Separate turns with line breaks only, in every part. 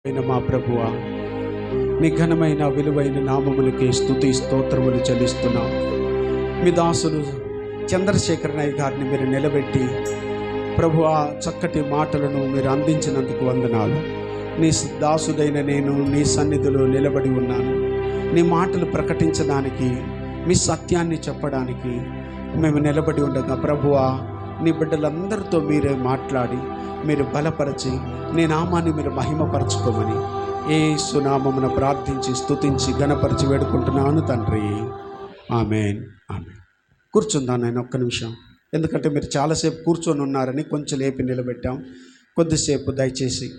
అయిన మా ప్రభువా, నీ ఘనమైన విలువైన నామములకి స్తుతి స్తోత్రములు చెల్లిస్తున్నాం. మీ దాసులు చంద్రశేఖర్ నాయక్ గారిని మీరు నిలబెట్టి ప్రభువా చక్కటి మాటలను మీరు అందించినందుకు వందనాలు. నీ దాసుడైన నేను నీ సన్నిధిలో నిలబడి ఉన్నాను. నీ మాటలు ప్రకటించడానికి, మీ సత్యాన్ని చెప్పడానికి మేము నిలబడి ఉండగా ప్రభువా, నీ బిడ్డలందరితో మీరే మాట్లాడి మీరు బలపరిచి నీ నామాన్ని మీరు మహిమపరచుకోమని యేసు నామమున ప్రార్థించి స్తుతించి ఘనపరిచి వేడుకుంటున్నాను తండ్రి. ఆమేన్. ఆమేన్. కూర్చుందాం నేను ఒక్క నిమిషం, ఎందుకంటే మీరు చాలాసేపు కూర్చొని ఉన్నారని కొంచెం లేపి నిలబెట్టాం. కొద్దిసేపు దయచేసి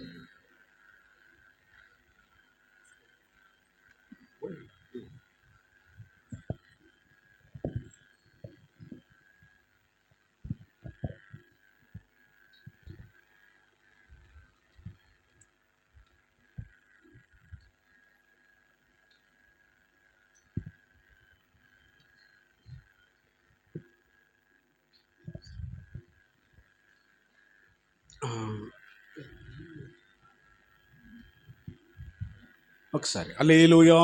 ఒకసారి హల్లెలూయా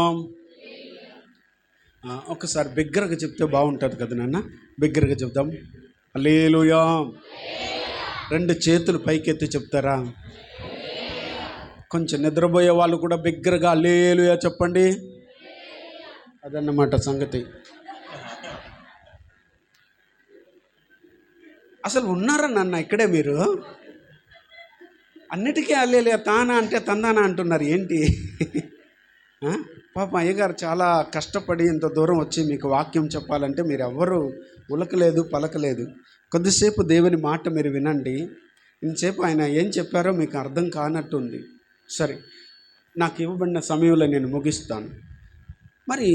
ఒకసారి బిగ్గరగా చెప్తే బాగుంటుంది కదా నాన్న. బిగ్గరగా చెప్దాం. హల్లెలూయా. రెండు చేతులు పైకెత్తి చెప్తారా? కొంచెం నిద్రపోయే వాళ్ళు కూడా బిగ్గరగా హల్లెలూయా చెప్పండి. అదన్నమాట సంగతి. అసలు ఉన్నారా నాన్న ఇక్కడే? మీరు అన్నిటికీ హల్లెలూయా తానా అంటే తందానా అంటున్నారు ఏంటి? పాపం అయ్యగారు చాలా కష్టపడి ఇంత దూరం వచ్చి మీకు వాక్యం చెప్పాలంటే మీరు ఎవ్వరూ ఉలకలేదు పలకలేదు. కొద్దిసేపు దేవుని మాట మీరు వినండి. ఇంతసేపు ఆయన ఏం చెప్పారో మీకు అర్థం కానట్టుంది. సరే, నాకు ఇవ్వబడిన సమయంలో నేను ముగిస్తాను. మరి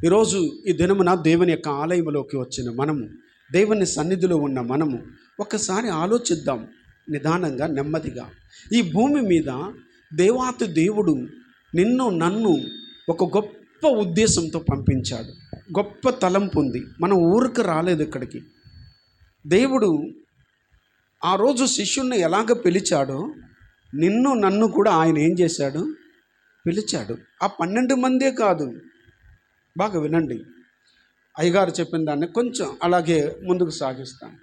ఈరోజు ఈ దినమున దేవుని యొక్క ఆలయంలోకి వచ్చిన మనము, దేవుని సన్నిధిలో ఉన్న మనము ఒక్కసారి ఆలోచిద్దాం నిదానంగా, నెమ్మదిగా. ఈ భూమి మీద దేవాతి దేవుడు నిన్ను నన్ను ఒక గొప్ప ఉద్దేశంతో పంపించాడు. గొప్ప తలంపు ఉంది. మనం ఊరికి రాలేదు ఇక్కడికి. దేవుడు ఆ రోజు శిష్యుణ్ణి ఎలాగ పిలిచాడో నిన్ను నన్ను కూడా ఆయన ఏం చేశాడు? పిలిచాడు. ఆ 12 మందే కాదు. బాగా వినండి, అయ్యగారు చెప్పిన దాన్ని కొంచెం అలాగే ముందుకు సాగిస్తాను.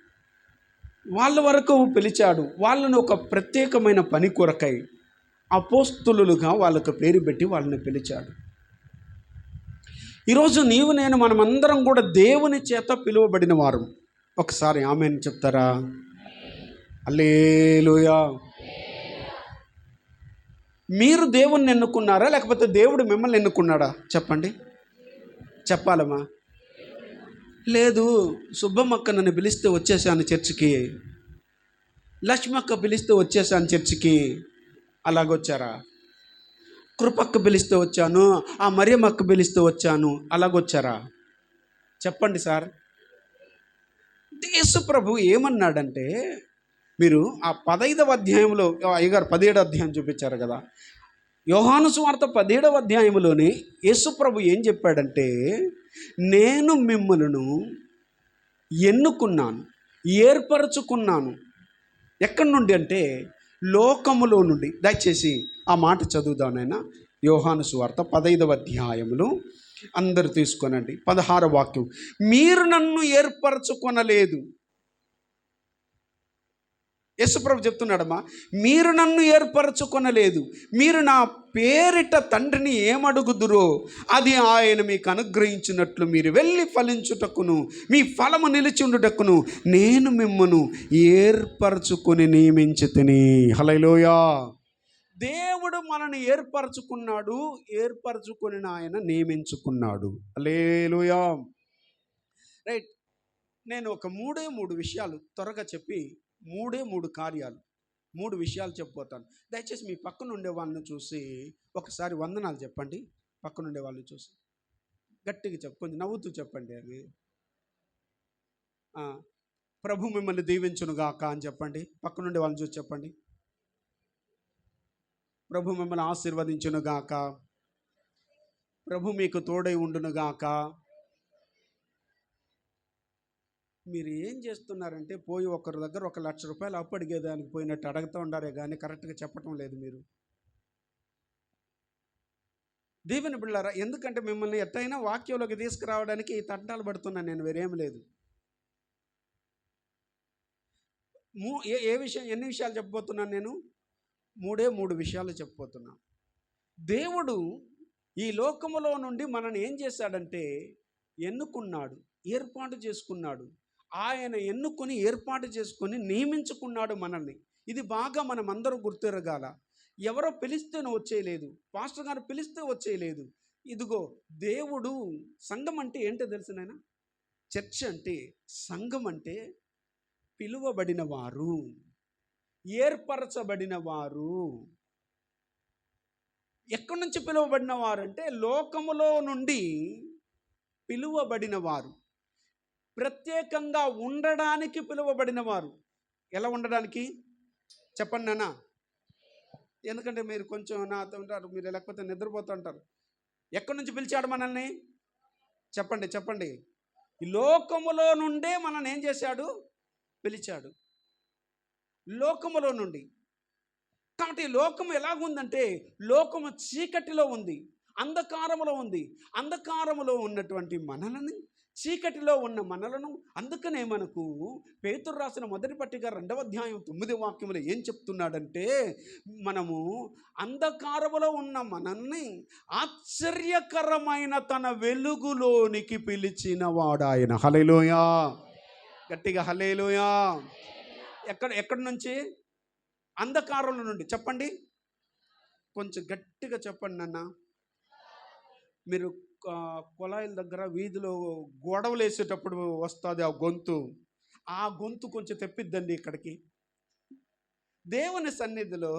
వాళ్ళ వరకు పిలిచాడు. వాళ్ళని ఒక ప్రత్యేకమైన పని కొరకై అపోస్తులుగా వాళ్ళకు పేరు పెట్టి వాళ్ళని పిలిచాడు. ఈరోజు నీవు నేను మనమందరం కూడా దేవుని చేత పిలువబడిన వారు. ఒకసారి ఆమేన్ చెప్తారా? హల్లెలూయా. మీరు దేవుణ్ణి ఎన్నుకున్నారా లేకపోతే దేవుడు మిమ్మల్ని ఎన్నుకున్నాడా? చెప్పండి. చెప్పాలమ్మా. లేదు, సుబ్బమ్మక్క నన్ను పిలిస్తే వచ్చేసాను చర్చికి, లక్ష్మక్క పిలిస్తే వచ్చేసాను చర్చికి, అలాగొచ్చారా? కృపక్క పిలిస్తే వచ్చాను, ఆ మరియమ్మక్క పిలిస్తే వచ్చాను, అలాగొచ్చారా? చెప్పండి సార్. యేసు ప్రభు ఏమన్నాడంటే, మీరు ఆ 15వ అధ్యాయంలో, అయ్యగారు 17వ అధ్యాయం చూపించారు కదా, యోహాను సువార్త 17వ అధ్యాయంలోని యేసు ప్రభు ఏం చెప్పాడంటే, నేను మిమ్మల్ని ఎన్నుకున్నాను, ఏర్పరచుకున్నాను. ఎక్కడి నుండి అంటే లోకములో నుండి. దయచేసి ఆ మాట చదువుదానైనా. యోహాను సువార్త 15వ అధ్యాయములు అందరు తీసుకోనండి. 16వ వాక్యం. మీరు నన్ను ఏర్పరచుకొనలేదు. యేసుప్రభు చెప్తున్నాడమ్మా, మీరు నన్ను ఏర్పరచుకొనలేదు. మీరు నా పేరిట తండ్రిని ఏమడుగుదురో అది ఆయన మీకు అనుగ్రహించినట్లు మీరు వెళ్ళి ఫలించుటకును మీ ఫలము నిలిచిండుటకును నేను మిమ్మను ఏర్పరచుకొని నియమించితిని. హల్లెలూయా. దేవుడు మనల్ని ఏర్పరచుకున్నాడు, ఏర్పరచుకొని ఆయన నియమించుకున్నాడు. హల్లెలూయా. రైట్. నేను ఒక మూడు విషయాలు త్వరగా చెప్పి 3 కార్యాలు 3 విషయాలు చెప్పబోతాను. దయచేసి మీ పక్కన ఉండే వాళ్ళని చూసి ఒకసారి వందనాలు చెప్పండి. పక్కన ఉండే వాళ్ళని చూసి గట్టిగా కొంచెం నవ్వుతూ చెప్పండి. అవి ప్రభు మిమ్మల్ని దీవించును గాక అని చెప్పండి. పక్కన ఉండే వాళ్ళని చూసి చెప్పండి. ప్రభు మిమ్మల్ని ఆశీర్వదించును గాక. ప్రభు మీకు తోడై ఉండును గాక. మీరు ఏం చేస్తున్నారంటే పోయి ఒకరి దగ్గర 1,00,000 రూపాయలు అప్పు అడిగేదానికి పోయినట్టు అడుగుతూ ఉండారే కానీ కరెక్ట్గా చెప్పటం లేదు. మీరు దేవుని బిడ్డలారా, ఎందుకంటే మిమ్మల్ని ఎట్టయినా వాక్యంలోకి తీసుకురావడానికి ఈ తంటాలు పడుతున్నాను, నేను వేరేం లేదు. ఏ విషయం, ఎన్ని విషయాలు చెప్పబోతున్నాను నేను? మూడు విషయాలు చెప్పబోతున్నాను. దేవుడు ఈ లోకములో నుండి మనల్ని ఏం చేశాడంటే ఎన్నుకున్నాడు, ఏర్పాటు చేసుకున్నాడు. ఆయన ఎన్నుకొని ఏర్పాటు చేసుకొని నియమించుకున్నాడు మనల్ని. ఇది బాగా మనం అందరూ గుర్తిరగాల. ఎవరో పిలిస్తే వచ్చేయలేదు, పాస్టర్ గారు పిలిస్తే వచ్చేయలేదు. ఇదిగో దేవుడు, సంఘం అంటే ఏంటో తెలుసు నాయన? చర్చ్ అంటే, సంఘం అంటే పిలువబడిన వారు, ఏర్పరచబడిన వారు. ఎక్కడి నుంచి పిలువబడిన వారు అంటే లోకములో నుండి పిలువబడిన వారు, ప్రత్యేకంగా ఉండడానికి పిలువబడిన వారు. ఎలా ఉండడానికి చెప్పండి నాన్న? ఎందుకంటే మీరు కొంచెం నాతో ఉంటారు, మీరు లేకపోతే నిద్రపోతుంటారు. ఎక్కడి నుంచి పిలిచాడు మనల్ని? చెప్పండి. ఈ లోకములో నుండే మనల్ని ఏం చేశాడు? పిలిచాడు. లోకములో నుండి. కాబట్టి లోకము ఎలాగుందంటే, లోకము చీకటిలో ఉంది, అంధకారములో ఉంది. అంధకారములో ఉన్నటువంటి మనలను, చీకటిలో ఉన్న మనలను, అందుకనే మనకు పేతురు రాసిన మొదటి పత్రిక 2వ అధ్యాయం 9వ వాక్యములో ఏం చెప్తున్నాడంటే, మనము అంధకారములో ఉన్న మనల్ని ఆశ్చర్యకరమైన తన వెలుగులోనికి పిలిచిన వాడాయన. హల్లెలూయా! గట్టిగా హల్లెలూయా! ఎక్కడి నుంచి? అంధకారంలో నుండి. చెప్పండి, కొంచెం గట్టిగా చెప్పండి నాన్న. మీరు కొలాయిల దగ్గర వీధిలో గొడవలు వేసేటప్పుడు వస్తుంది ఆ గొంతు కొంచెం తెప్పిద్దండి ఇక్కడికి. దేవుని సన్నిధిలో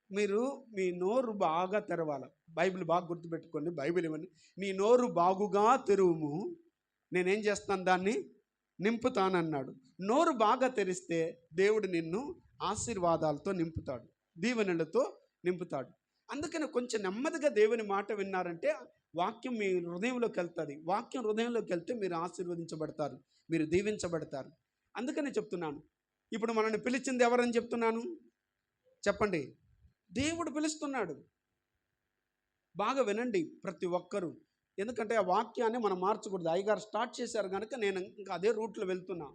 మీరు మీ నోరు బాగా తెరవాలి. బైబిల్ బాగా గుర్తుపెట్టుకోండి, బైబిల్ ఇవ్వండి. నీ నోరు బాగుగా తెరువుము, నేనేం చేస్తాను, దాన్ని నింపుతానన్నాడు. నోరు బాగా తెరిస్తే దేవుడు నిన్ను ఆశీర్వాదాలతో నింపుతాడు, దీవెనలతో నింపుతాడు. అందుకని కొంచెం నెమ్మదిగా దేవుని మాట విన్నారంటే వాక్యం మీ హృదయంలోకి వెళ్తుంది. వాక్యం హృదయంలోకి వెళ్తే మీరు ఆశీర్వదించబడతారు, మీరు దీవించబడతారు. అందుకని చెప్తున్నాను. ఇప్పుడు మనల్ని పిలిచింది ఎవరని చెప్తున్నాను? చెప్పండి. దేవుడు పిలుస్తున్నాడు. బాగా వినండి ప్రతి ఒక్కరూ, ఎందుకంటే ఆ వాక్యాన్ని మనం మార్చకూడదు. అయ్యగారు స్టార్ట్ చేశారు కనుక నేను ఇంకా అదే రూట్లో వెళ్తున్నా.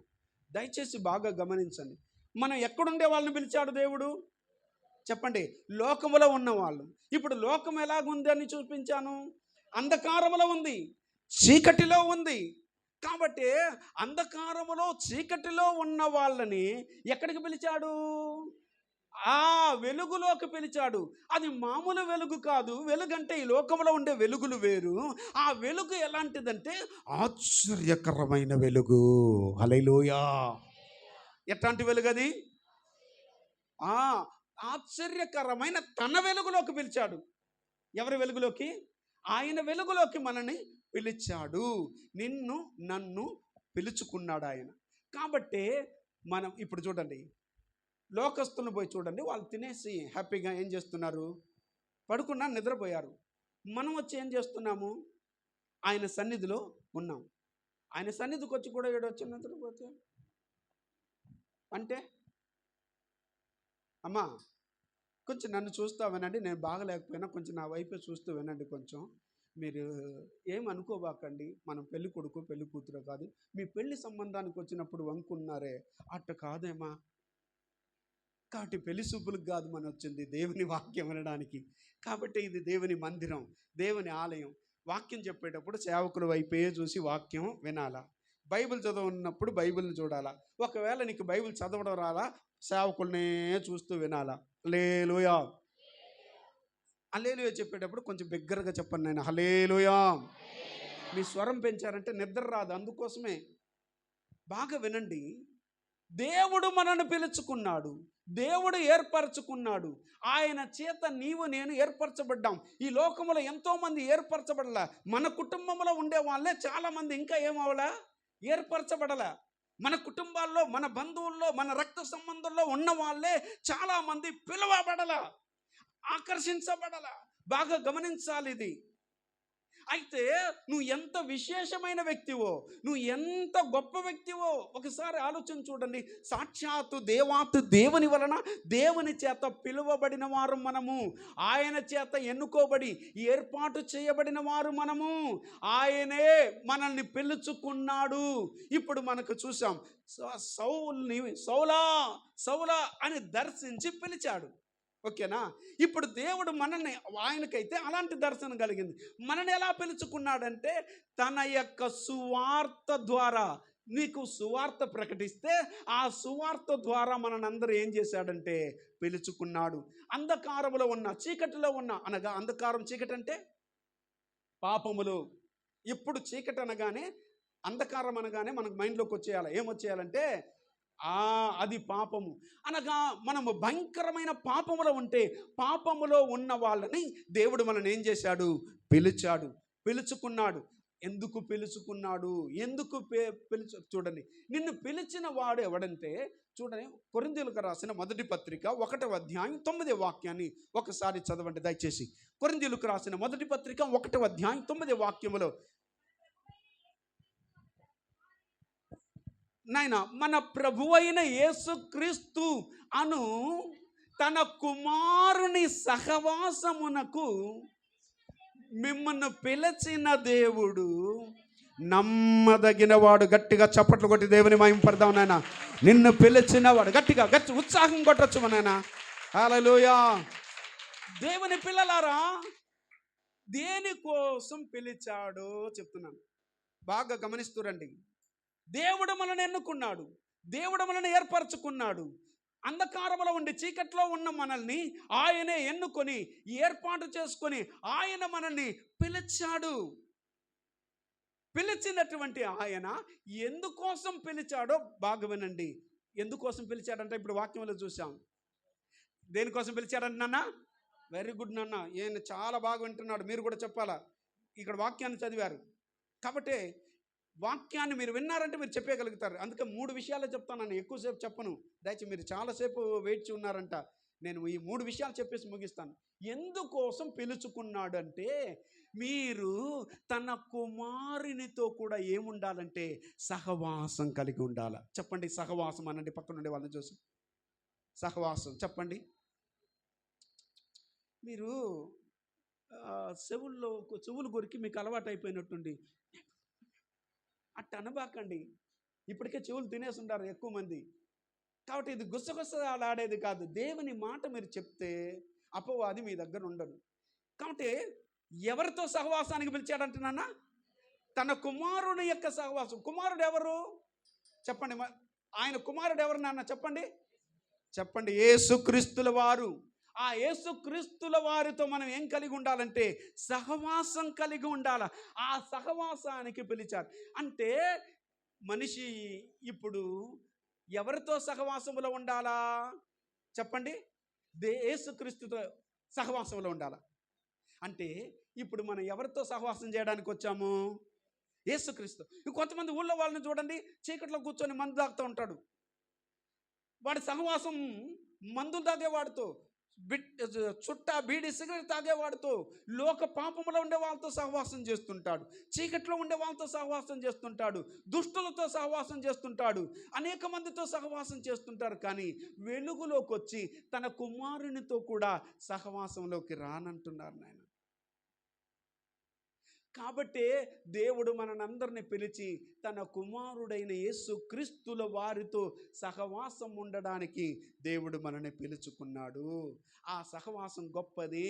దయచేసి బాగా గమనించండి. మనం ఎక్కడుండే వాళ్ళని పిలిచాడు దేవుడు? చెప్పండి, లోకములో ఉన్న వాళ్ళు. ఇప్పుడు లోకం ఎలాగుంది అని చూపించాను. అంధకారములో ఉంది, చీకటిలో ఉంది. కాబట్టి అంధకారములో, చీకటిలో ఉన్న వాళ్ళని ఎక్కడికి పిలిచాడు? ఆ వెలుగులోకి పిలిచాడు. అది మామూలు వెలుగు కాదు. వెలుగంటే ఈ లోకంలో ఉండే వెలుగులు వేరు. ఆ వెలుగు ఎలాంటిదంటే ఆశ్చర్యకరమైన వెలుగు. హల్లెలూయా! ఎట్లాంటి వెలుగు అది? ఆశ్చర్యకరమైన తన వెలుగులోకి పిలిచాడు. ఎవరి వెలుగులోకి? ఆయన వెలుగులోకి మనని పిలిచాడు. నిన్ను నన్ను పిలుచుకున్నాడు ఆయన. కాబట్టి మనం ఇప్పుడు చూడండి, లోకస్తులను పోయి చూడండి, వాళ్ళు తినేసి హ్యాపీగా ఏం చేస్తున్నారు? పడుకున్నా, నిద్రపోయారు. మనం వచ్చి ఏం చేస్తున్నాము? ఆయన సన్నిధిలో ఉన్నాం. ఆయన సన్నిధికి వచ్చి కూడా ఏడొచ్చి నిద్రపోతే అంటే, అమ్మా కొంచెం నన్ను చూస్తూ వినండి, నేను బాగలేకపోయినా కొంచెం నా వైపే చూస్తూ వినండి. కొంచెం మీరు ఏమనుకోబాకండి, మనం పెళ్లి కొడుకు పెళ్లి కూతురు కాదు. మీ పెళ్లి సంబంధానికి వచ్చినప్పుడు వంకున్నారే, అట్ట కాదేమా. కాబట్టి పెళ్లి చూపులకు కాదు మనం వచ్చింది, దేవుని వాక్యం వినడానికి. కాబట్టి ఇది దేవుని మందిరం, దేవుని ఆలయం. వాక్యం చెప్పేటప్పుడు సేవకుల వైపే చూసి వాక్యం వినాలా. బైబిల్ చదవనప్పుడు బైబిల్ని చూడాలా. ఒకవేళ నీకు బైబిల్ చదవడం రాలా, సేవకులనే చూస్తూ వినాలా. హల్లెలూయా! హల్లెలూయా చెప్పేటప్పుడు కొంచెం బిగ్గరగా చెప్పండి నాయన, హల్లెలూయా. మీ స్వరం పెంచారంటే నిద్ర రాదు, అందుకోసమే. బాగా వినండి. దేవుడు మనల్ని పిలుచుకున్నాడు, దేవుడు ఏర్పరచుకున్నాడు. ఆయన చేత నీవు నేను ఏర్పరచబడ్డాం. ఈ లోకంలో ఎంతోమంది ఏర్పరచబడలా. మన కుటుంబంలో ఉండే వాళ్ళే చాలామంది ఇంకా ఏమవలా, ఏర్పరచబడలా. మన కుటుంబాల్లో, మన బంధువుల్లో, మన రక్త సంబంధంలో ఉన్న వాళ్ళే చాలామంది పిలువబడలా, ఆకర్షించబడలా. బాగా గమనించాలి ఇది. అయితే నువ్వు ఎంత విశేషమైన వ్యక్తివో, నువ్వు ఎంత గొప్ప వ్యక్తివో ఒకసారి ఆలోచన చూడండి. సాక్షాత్తు దేవుని వలన, దేవుని చేత పిలువబడిన వారు మనము, ఆయన చేత ఎన్నుకోబడి ఏర్పాటు చేయబడిన వారు మనము. ఆయనే మనల్ని పిలుచుకున్నాడు. ఇప్పుడు మనకు చూసాం, సౌలా సౌలా అని దర్శించి పిలిచాడు. ఓకేనా? ఇప్పుడు దేవుడు మనల్ని, ఆయనకైతే అలాంటి దర్శనం కలిగింది. మనల్ని ఎలా పిలుచుకున్నాడంటే తన యొక్క సువార్త ద్వారా. నీకు సువార్త ప్రకటిస్తే ఆ సువార్త ద్వారా మనల్ని అందరూ ఏం చేశాడంటే పిలుచుకున్నాడు. అంధకారములో ఉన్న, చీకటిలో ఉన్న, అనగా అంధకారం, చీకటి అంటే పాపములు. ఇప్పుడు చీకటి అనగానే, అంధకారం అనగానే మనకు మైండ్లోకి వచ్చేయాలి. ఏమొచ్చేయాలంటే అది పాపము. అనగా మనము భయంకరమైన పాపములో ఉంటే, పాపములో ఉన్న వాళ్ళని దేవుడు మనల్ని ఏం చేశాడు? పిలిచాడు, పిలుచుకున్నాడు. ఎందుకు పిలుచుకున్నాడు? ఎందుకు చూడండి, నిన్ను పిలిచిన వాడు ఎవడంటే, చూడండి, కొరింథీయులకు రాసిన మొదటి పత్రిక 1వ అధ్యాయం 9వ వాక్యాన్ని ఒకసారి చదవండి దయచేసి. కొరింథీయులకు రాసిన మొదటి పత్రిక 1వ అధ్యాయం 9వ వాక్యములో, నాయన, మన ప్రభువైన యేసుక్రీస్తు అను తన కుమారుని సహవాసమునకు మిమ్మల్ని పిలిచిన దేవుడు నమ్మదగిన వాడు. గట్టిగా చప్పట్లు కొట్టి దేవుని మహిమపడదాం నాయన. నిన్ను పిలిచిన వాడు. గట్టిగా ఉత్సాహం కొట్టచ్చు నాయన. హల్లెలూయా. దేవుని పిల్లలారా, దేనికోసం పిలిచాడో చెప్తున్నాను, బాగా గమనిస్తురండి. దేవుడు మనల్ని ఎన్నుకున్నాడు, దేవుడు మనల్ని ఏర్పరచుకున్నాడు. అంధకారంలో ఉండి చీకట్లో ఉన్న మనల్ని ఆయనే ఎన్నుకొని ఏర్పాటు చేసుకొని ఆయన మనల్ని పిలిచాడు. పిలిచినటువంటి ఆయన ఎందుకోసం పిలిచాడో బాగా వినండి. ఎందుకోసం పిలిచాడంటే ఇప్పుడు వాక్యంలో చూసాం. దేనికోసం పిలిచాడంట నాన్న? వెరీ గుడ్ నాన్న, ఈయన చాలా బాగా వింటున్నాడు. మీరు కూడా చెప్పాలా, ఇక్కడ వాక్యాన్ని చదివారు కాబట్టి వాక్యాన్ని మీరు విన్నారంటే మీరు చెప్పగలుగుతారు. అందుకే 3 విషయాలు చెప్తాను, నేను ఎక్కువసేపు చెప్పను. దయచేసి మీరు చాలాసేపు వెయిట్ ఉన్నారంట. నేను ఈ 3 విషయాలు చెప్పేసి ముగిస్తాను. ఎందుకోసం పిలుచుకున్నాడు అంటే, మీరు తన కుమారునితో కూడా ఏముండాలంటే సహవాసం కలిగి ఉండాలి. చెప్పండి సహవాసం అనండి. పక్కన ఉండే వాళ్ళని చూసి సహవాసం చెప్పండి. మీరు చెవులు కొరికి మీకు అలవాటు అయిపోయినట్టుండి అట్ట అనబాకండి. ఇప్పటికే చెవులు తినేసి ఉంటారు ఎక్కువ మంది. కాబట్టి ఇది గుసగుసలాడేది కాదు. దేవుని మాట మీరు చెప్తే అపవాది మీ దగ్గర ఉండదు. కాబట్టి ఎవరితో సహవాసానికి పిలిచాడంటున్నా? తన కుమారుని యొక్క సహవాసం. కుమారుడు ఎవరు చెప్పండి? ఆయన కుమారుడు ఎవరు నాన్న? చెప్పండి యేసుక్రీస్తుల వారు. ఆ యేసుక్రీస్తుల వారితో మనం ఏం కలిగి ఉండాలంటే సహవాసం కలిగి ఉండాలి. ఆ సహవాసానికి పిలిచారు. అంటే మనిషి ఇప్పుడు ఎవరితో సహవాసంలో ఉండాలా చెప్పండి? యేసుక్రీస్తుతో సహవాసంలో ఉండాలా. అంటే ఇప్పుడు మనం ఎవరితో సహవాసం చేయడానికి వచ్చాము? యేసుక్రీస్తు. కొంతమంది ఊళ్ళో వాళ్ళని చూడండి, చీకట్లో కూర్చొని మందు తాగుతూ ఉంటాడు. వాడి సహవాసం మందులు తాగేవాడితో, చుట్టా బీడి సిగరెట్ తాగేవాడితో, లోక పాపంలో ఉండే వాళ్ళతో సహవాసం చేస్తుంటాడు, చీకట్లో ఉండే వాళ్ళతో సహవాసం చేస్తుంటాడు, దుష్టులతో సహవాసం చేస్తుంటాడు, అనేక మందితో సహవాసం చేస్తుంటారు. కానీ వెలుగులోకి వచ్చి తన కుమారునితో కూడా సహవాసంలోకి రానంటున్నారు నాయన. కాబట్టే దేవుడు మనందరిని పిలిచి తన కుమారుడైన యేసుక్రీస్తుల వారితో సహవాసం ఉండడానికి దేవుడు మనల్ని పిలుచుకున్నాడు. ఆ సహవాసం గొప్పది,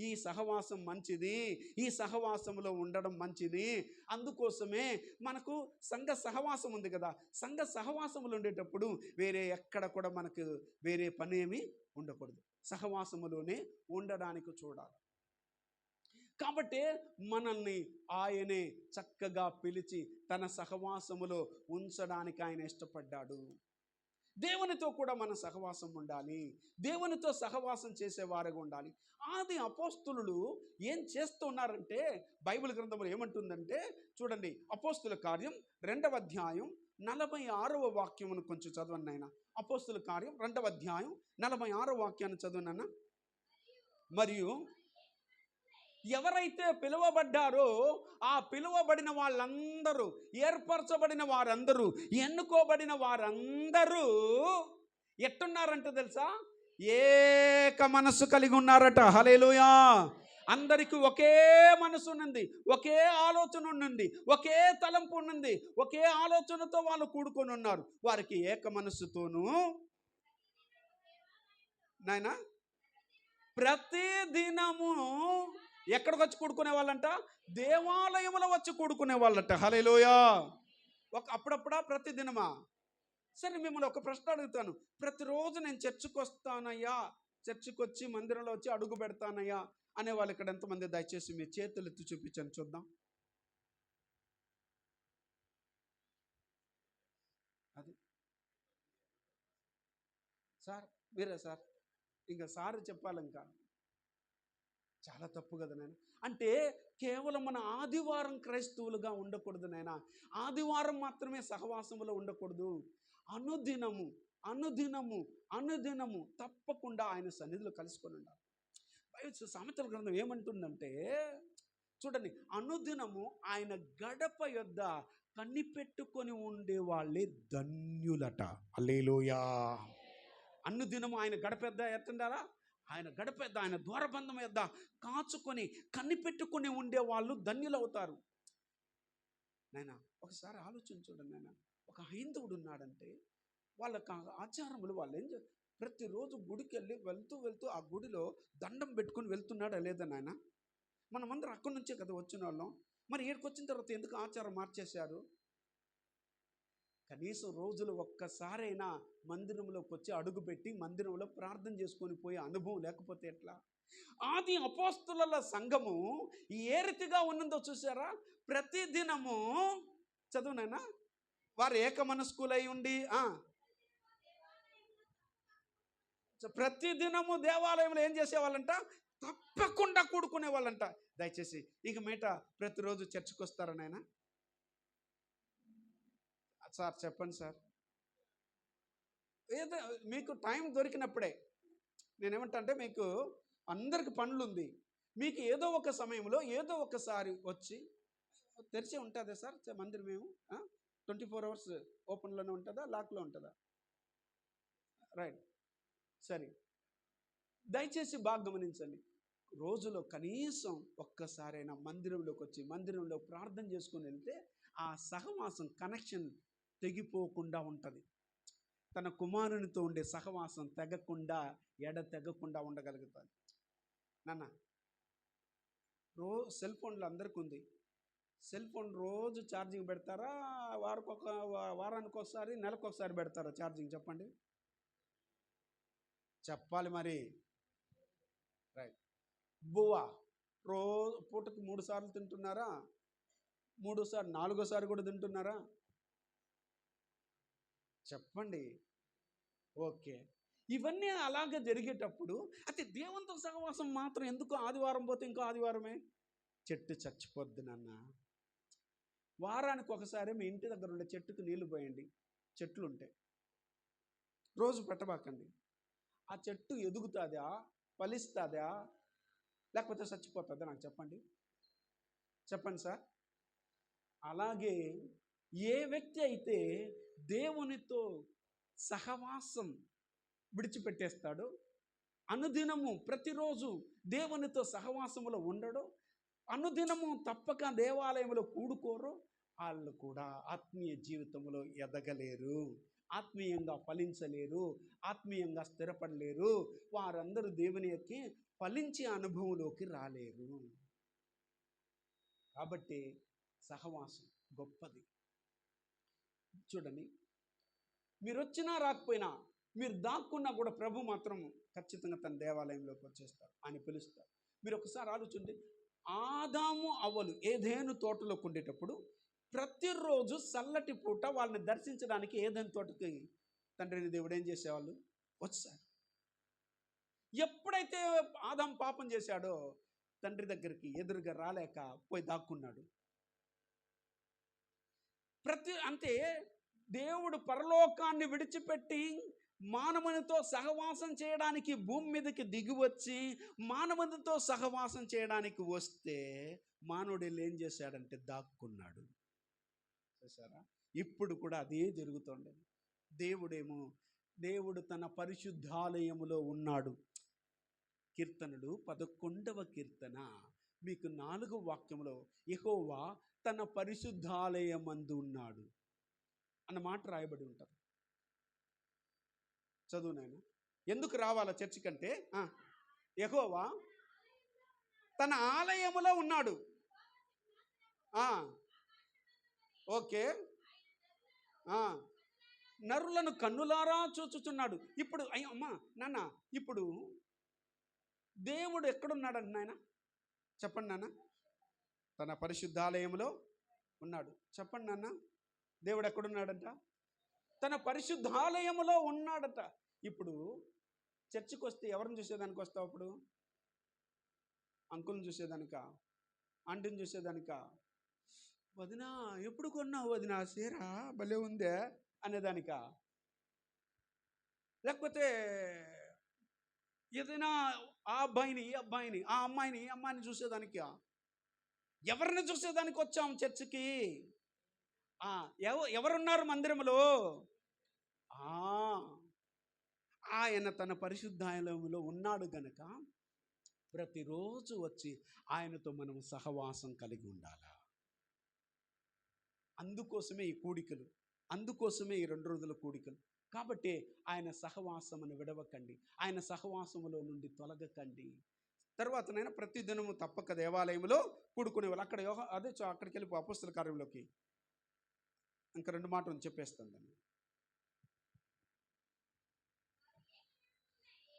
ఈ సహవాసం మంచిది, ఈ సహవాసంలో ఉండడం మంచిది. అందుకోసమే మనకు సంఘ సహవాసం ఉంది కదా. సంఘ సహవాసములు ఉండేటప్పుడు వేరే ఎక్కడ కూడా మనకు వేరే పని ఏమీ ఉండకూడదు, సహవాసములోనే ఉండడానికి చూడాలి. కాబట్టి మనల్ని ఆయనే చక్కగా పిలిచి తన సహవాసములో ఉంచడానికి ఆయన ఇష్టపడ్డాడు. దేవునితో కూడా మన సహవాసం ఉండాలి, దేవునితో సహవాసం చేసేవారుగా ఉండాలి. ఆది అపోస్తులు ఏం చేస్తున్నారంటే బైబిల్ గ్రంథంలో ఏమంటుందంటే చూడండి, అపోస్తుల కార్యం 2వ అధ్యాయం 46వ వాక్యమును కొంచెం చదవండి ఆయన. అపోస్తుల కార్యం 2వ అధ్యాయం 46వ వాక్యాన్ని చదవనన్నా. మరియు ఎవరైతే పిలువబడ్డారో ఆ పిలువబడిన వాళ్ళందరూ, ఏర్పరచబడిన వారందరూ, ఎన్నుకోబడిన వారందరూ ఎట్టున్నారంట తెలుసా? ఏక మనస్సు కలిగి ఉన్నారట. హల్లెలూయా. అందరికీ ఒకే మనసు ఉన్నది, ఒకే ఆలోచన ఉన్నది, ఒకే తలంపు ఉన్నది, ఒకే ఆలోచనతో వాళ్ళు కూడుకొని ఉన్నారు. వారికి ఏక మనస్సుతోనూ నాయనా ప్రతి దినము ఎక్కడికి వచ్చి కూడుకునే వాళ్ళంట? దేవాలయంలో వచ్చి కూడుకునే వాళ్ళంట. హల్లెలూయా. అప్పుడప్పుడా ప్రతి దినమా? సరే, మిమ్మల్ని ఒక ప్రశ్న అడుగుతాను. ప్రతిరోజు నేను చర్చికి వస్తానయ్యా, చర్చికి వచ్చి మందిరంలో వచ్చి అడుగు పెడతానయ్యా అనే వాళ్ళు ఇక్కడ ఎంతమంది? దయచేసి మీ చేతులు ఎత్తి చూపించండి చూద్దాం. అది సార్, మీరే సార్. ఇంకా సార్ చెప్పాలి. ఇంకా చాలా తప్పు కదా నాయన. అంటే కేవలం మన ఆదివారం క్రైస్తవులుగా ఉండకూడదు నాయన. ఆదివారం మాత్రమే సహవాసములో ఉండకూడదు. అనుదినము అనుదినము అనుదినము తప్పకుండా ఆయన సన్నిధిలో కలుసుకొని ఉండాలి. సామెతల గ్రంథం ఏమంటుందంటే చూడండి, అనుదినము ఆయన గడప యొద్ద కనిపెట్టుకొని ఉండే వాళ్ళే ధన్యులట. హల్లెలూయా. అనుదినము ఆయన గడప యొద్ద ఎత్తుండాలా? ఆయన గడప యొద్ద, ఆయన ద్వారబంధం యొద్ద కాచుకొని కనిపెట్టుకొని ఉండే వాళ్ళు ధన్యులవుతారు. నాయన ఒకసారి ఆలోచన చూడండి నాయన. ఒక హైందవుడు ఉన్నాడంటే వాళ్ళకి ఆచారములు వాళ్ళు ఏం చేస్తారు? ప్రతిరోజు గుడికి వెళ్ళి వెళ్తూ వెళ్తూ ఆ గుడిలో దండం పెట్టుకుని వెళ్తున్నాడా లేదా నాయన? మనమందరం అక్కడి నుంచే కదా వచ్చిన వాళ్ళం. మరి ఇక్కడికి వచ్చిన తర్వాత ఎందుకు ఆచారం మార్చేశారు? కనీసం రోజులు ఒక్కసారైనా మందిరంలోకి వచ్చి అడుగుపెట్టి మందిరంలో ప్రార్థన చేసుకొని పోయే అనుభవం లేకపోతే ఎట్లా? ఆది అపోస్తుల సంఘము ఏ రీతిగా ఉన్నదో చూసారా? ప్రతి దినము చదువునైనా వారు ఏక మనస్కులై ఉండి ప్రతి దినము దేవాలయంలో ఏం చేసేవాళ్ళంట? తప్పకుండా కూడుకునే వాళ్ళంట. దయచేసి ఇక మీట ప్రతిరోజు చర్చికి వస్తారా నాయన? సార్ చెప్పండి సార్. ఏదో మీకు టైం దొరికినప్పుడే. నేనేమంటా అంటే మీకు అందరికి పనులు ఉంది, మీకు ఏదో ఒక సమయంలో ఏదో ఒకసారి వచ్చి తెరిచే ఉంటుందా సార్ మందిరం? మేము 24 hours ఓపెన్లోనే ఉంటుందా, లాక్లో ఉంటుందా? రైట్, సరే. దయచేసి బాగా గమనించండి. రోజులో కనీసం ఒక్కసారైనా మందిరంలోకి వచ్చి మందిరంలో ప్రార్థన చేసుకుని వెళ్తే ఆ సహవాసం కనెక్షన్ తెగిపోకుండా ఉంటుంది. తన కుమారునితో ఉండే సహవాసం తెగకుండా, తెగకుండా ఉండగలుగుతాడు. నాన్న సెల్ ఫోన్లో అందరికీ ఉంది. సెల్ ఫోన్ రోజు ఛార్జింగ్ పెడతారా? వారానికి ఒకసారి, నెలకు ఒకసారి పెడతారా ఛార్జింగ్? చెప్పండి, చెప్పాలి మరి. రైట్. బువ్వా రోజు పూటకు 3 సార్లు తింటున్నారా? 3 సార్లు, 4సారి కూడా తింటున్నారా? చెప్పండి. ఓకే, ఇవన్నీ అలాగే జరిగేటప్పుడు అయితే దేవునితో సహవాసం మాత్రం ఎందుకు ఆదివారం పోతే ఇంకో ఆదివారమే? చెట్టు చచ్చిపోద్ది నాన్న. వారానికి ఒకసారి మీ ఇంటి దగ్గర ఉండే చెట్టుకు నీళ్లు పోయండి. చెట్లు ఉంటాయి, రోజు పెట్టబాకండి. ఆ చెట్టు ఎదుగుతుందా, ఫలిస్తుందా, లేకపోతే చచ్చిపోతుందా? నాకు చెప్పండి, చెప్పండి సార్. అలాగే ఏ వ్యక్తి అయితే దేవునితో సహవాసం విడిచిపెట్టేస్తాడో, అనుదినము ప్రతిరోజు దేవునితో సహవాసములో ఉండడో, అనుదినము తప్పక దేవాలయంలో కూడుకోరో, వాళ్ళు కూడా ఆత్మీయ జీవితంలో ఎదగలేరు, ఆత్మీయంగా ఫలించలేరు, ఆత్మీయంగా స్థిరపడలేరు. వారందరూ దేవుని యొక్క ఫలించే అనుభవంలోకి రాలేరు. కాబట్టి సహవాసం గొప్పది. చూడండి, మీరు వచ్చినా రాకపోయినా, మీరు దాక్కున్నా కూడా ప్రభు మాత్రం ఖచ్చితంగా తన దేవాలయంలోకి వచ్చేస్తారు, ఆయన పిలుస్తారు. మీరు ఒకసారి ఆలోచించండి. ఆదాము అవ్వలు ఏదెను తోటలోకి ఉండేటప్పుడు ప్రతిరోజు చల్లటి పూట వాళ్ళని దర్శించడానికి ఏదెను తోటకి తండ్రిని దేవుడు ఏం చేసేవాళ్ళు? వచ్చారు. ఎప్పుడైతే ఆదాము పాపం చేశాడో తండ్రి దగ్గరికి ఎదురుగా రాలేక పోయి దాక్కున్నాడు. అంటే దేవుడు పరలోకాన్ని విడిచిపెట్టి మానవునితో సహవాసం చేయడానికి భూమి మీదకి దిగివచ్చి మానవునితో సహవాసం చేయడానికి వస్తే మానవుడు వెళ్ళి ఏం చేశాడంటే దాక్కున్నాడు. చూసారా? ఇప్పుడు కూడా అదే జరుగుతుంది. దేవుడు తన పరిశుద్ధాలయములో ఉన్నాడు. కీర్తనలు 11వ కీర్తన మీకు 4వ వాక్యంలో యెహోవా తన పరిశుద్ధాలయమందు ఉన్నాడు అన్న మాట రాయబడి ఉంటుంది. చదువు నాయన. ఎందుకు రావాలా చర్చి కంటే? యెహోవా తన ఆలయములో ఉన్నాడు. ఓకే. నరులను కన్నులారా చూచుచున్నాడు. ఇప్పుడు అమ్మా నాన్న, ఇప్పుడు దేవుడు ఎక్కడున్నాడంట నాయన? చెప్పండి నాన్న. తన పరిశుద్ధాలయంలో ఉన్నాడు. చెప్పండి నాన్న, దేవుడు ఎక్కడున్నాడంట? తన పరిశుద్ధాలయములో ఉన్నాడట. ఇప్పుడు చర్చికి వస్తే ఎవరిని చూసేదానికి వస్తావు? అప్పుడు అంకుల్ని చూసేదానిక, ఆంటీని చూసేదానిక, వదినా ఎప్పుడు కొన్నావు వదినా సీరా భలే ఉందే అనేదానిక, లేకపోతే ఏదైనా ఆ అబ్బాయిని ఈ అబ్బాయిని ఆ అమ్మాయిని ఈ అమ్మాయిని చూసేదానిక? ఎవరిని చూసేదానికి వచ్చాం చర్చికి? ఎవరున్నారు మందిరంలో? ఆయన తన పరిశుద్ధాలయంలో ఉన్నాడు గనక ప్రతిరోజు వచ్చి ఆయనతో మనం సహవాసం కలిగి ఉండాలా. అందుకోసమే ఈ కూడికలు, అందుకోసమే ఈ 2 రోజుల కూడికలు. కాబట్టి ఆయన సహవాసమును విడవకండి, ఆయన సహవాసములో నుండి తొలగకండి. తర్వాతనైనా ప్రతిదినము తప్పక దేవాలయంలో కూడుకునేవాళ్ళు. అక్కడికి వెళ్ళి అపోస్తల కార్యంలోకి ఇంకా 2 మాటలు చెప్పేస్తాను దాన్ని.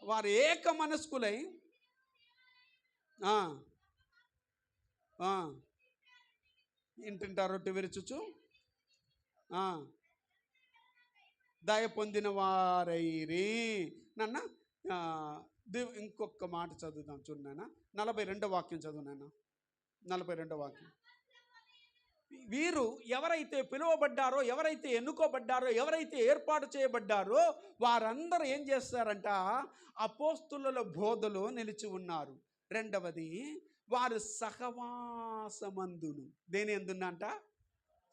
వారు ఏక మనస్కులై ఇంటింటా రొట్టె విరుచుచు దయ పొందిన వారైరి. నాన్న ఇంకొక మాట చదువుదాం చూడు నాన్న. 42వ వాక్యం చదువు నాన్న. 42వ వాక్యం. వీరు ఎవరైతే పిలువబడ్డారో, ఎవరైతే ఎన్నుకోబడ్డారో, ఎవరైతే ఏర్పాటు చేయబడ్డారో వారందరూ ఏం చేస్తారంట? అపోస్తుల బోధలో నిలిచి ఉన్నారు. రెండవది, వారు సహవాసమందును. దేని ఎందునంట?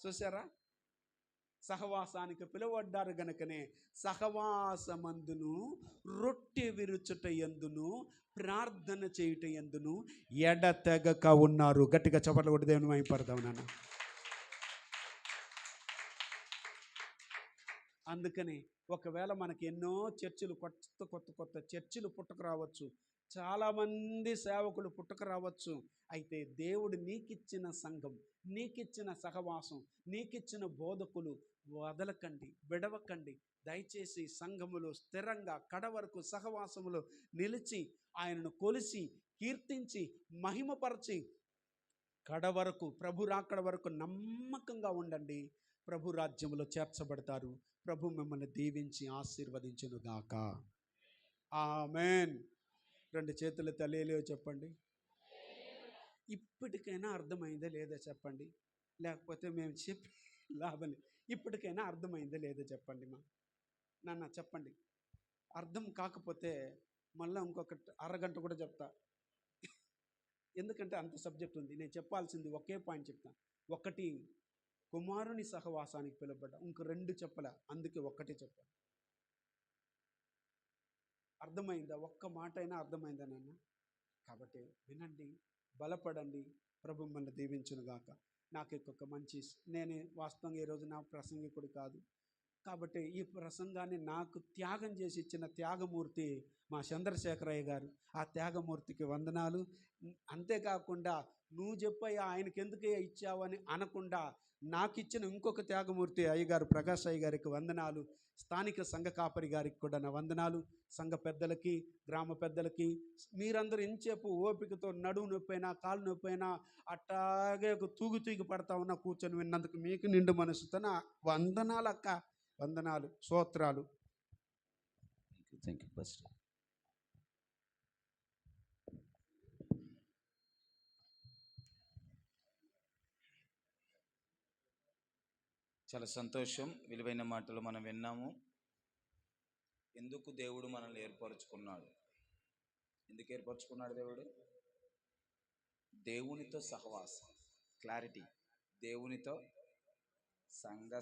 చూసారా? సహవాసానికి పిలువబడ్డారు గనుకనే సహవాసమందును, రొట్టె విరుచుట యందును, ప్రార్థన చేయుట యందును ఎడతెగక ఉన్నారు. గట్టిగా చప్పట్లు కొట్టి దేవుని మహిమపడదాం నాన్న. అందుకని ఒకవేళ మనకి ఎన్నో చర్చిలు, కొత్త చర్చిలు పుట్టుకు రావచ్చు, చాలామంది సేవకులు పుట్టుకు రావచ్చు. అయితే దేవుడు నీకిచ్చిన సంఘం, నీకిచ్చిన సహవాసం, నీకిచ్చిన బోధకులు వదలకండి, విడవకండి. దయచేసి సంఘములో స్థిరంగా కడవరకు సహవాసములో నిలిచి ఆయనను కొలిసి కీర్తించి మహిమపరచి కడవరకు, ప్రభు రాకడ వరకు నమ్మకంగా ఉండండి. ప్రభు రాజ్యంలో చేర్చబడతారు. ప్రభు మిమ్మల్ని దీవించి ఆశీర్వదించునుగాక. ఆమేన్. 2 చేతులు తల్లిలో చెప్పండి. ఇప్పటికైనా అర్థమైందా లేదా చెప్పండి, లేకపోతే మేము చెప్పి లాభం. ఇప్పటికైనా అర్థమైందా లేదా చెప్పండి మా నాన్న, చెప్పండి. అర్థం కాకపోతే మళ్ళీ ఇంకొక అరగంట కూడా చెప్తా, ఎందుకంటే అంత సబ్జెక్ట్ ఉంది. నేను చెప్పాల్సింది ఒకే పాయింట్ చెప్తాను. 1, కుమారుని సహవాసానికి పిలువబడ్డా. ఇంక 2 చెప్పలే, అందుకే 1 చెప్పాను. అర్థమైందా? ఒక్క మాట అయినా అర్థమైందా నాన్న? కాబట్టి వినండి, బలపడండి. ప్రభు మిమ్మల్ని దీవించునుగాక. నాకు ఇంకొక మంచి, నేను వాస్తవంగా ఈరోజు నా ప్రసంగికుడు కాదు కాబట్టి ఈ ప్రసంగాన్ని నాకు త్యాగం చేసి ఇచ్చిన త్యాగమూర్తి మా చంద్రశేఖరయ్య గారు. ఆ త్యాగమూర్తికి వందనాలు. అంతేకాకుండా నువ్వు చెప్పయ్యా ఆయనకి ఎందుకు ఇచ్చావని అనకుండా నాకు ఇచ్చిన ఇంకొక త్యాగమూర్తి అయ్యగారు ప్రకాష్ అయ్య గారికి వందనాలు. స్థానిక సంఘ కాపరి గారికి కూడా నా వందనాలు. సంఘ పెద్దలకి, గ్రామ పెద్దలకి, మీరందరూ ఎంతసేపు ఓపికతో నడువు నొప్పైనా కాలు నొప్పైనా అట్టాగే తూగి పడతా ఉన్నా కూర్చొని విన్నందుకు మీకు నిండు మనసుతో నా వందనాలు అక్క, వందనాలు, స్తోత్రాలు. Thank you first.
చాలా సంతోషం. విలువైన మాటలు మనం విన్నాము. ఎందుకు దేవుడు మనల్ని ఏర్పరచుకున్నాడు? ఎందుకు ఏర్పరచుకున్నాడు దేవుడు? దేవునితో సహవాసం. క్లారిటీ. దేవునితో సంఘ